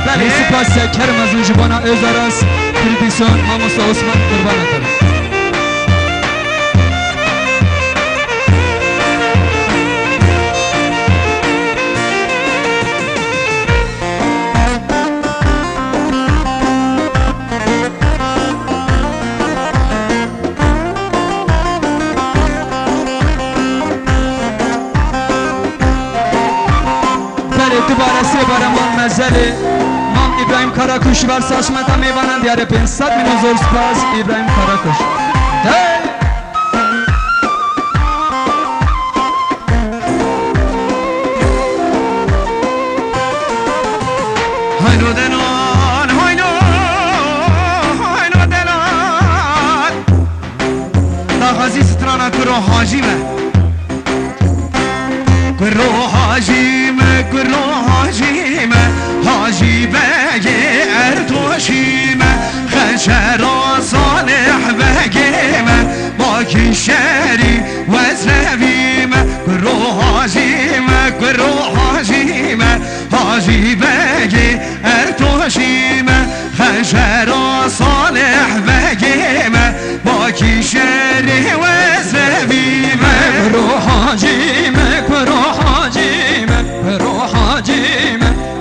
بله سپاس کرم از اون جبانا ازاراس پردیسان ماموسا عثمان قربان اتارم دوباره سه بار مال مزله مام ابراهیم کاراکوش بر ساشمتا میوانند یاره 500 میلیون زور سپاس ابراهیم کاراکوش هاینو دلان هاینو دلان داغازی سترانا کرو حاجیمه کرو حاجیمه حاجی بگی ارتوشیمه خشرا صالح بگیمه باکی شری وزنویمه کرو حاجیمه حاجی بگی ارتوشیمه خشرا صالح بگیمه باکی شری وزنویمه کرو حاجیمه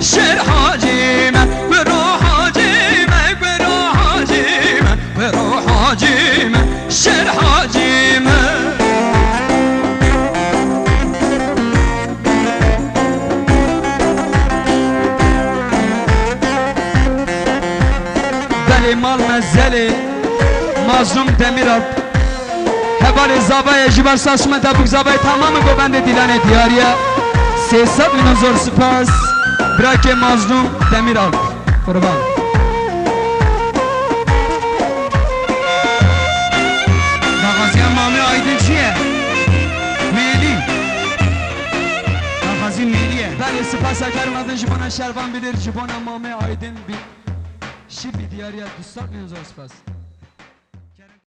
شر حاجیمه برو حاجیمه شر حاجیمه بله مال مزله مظلوم دمیراب هبال زابای جبر ساشمه تبوک زابای تمام گوبند دیلان دیاریه 300 میلیون زور سپاس براک مظلوم دمیرال قربان داغازی مامی آیدین چیه؟ میلی داغازی میلیه بله سپاس اکرم ادن جبانا شربان بیدیر جبانا مامی آیدین بی شی بی دیاریه 200 میلیون زور سپاس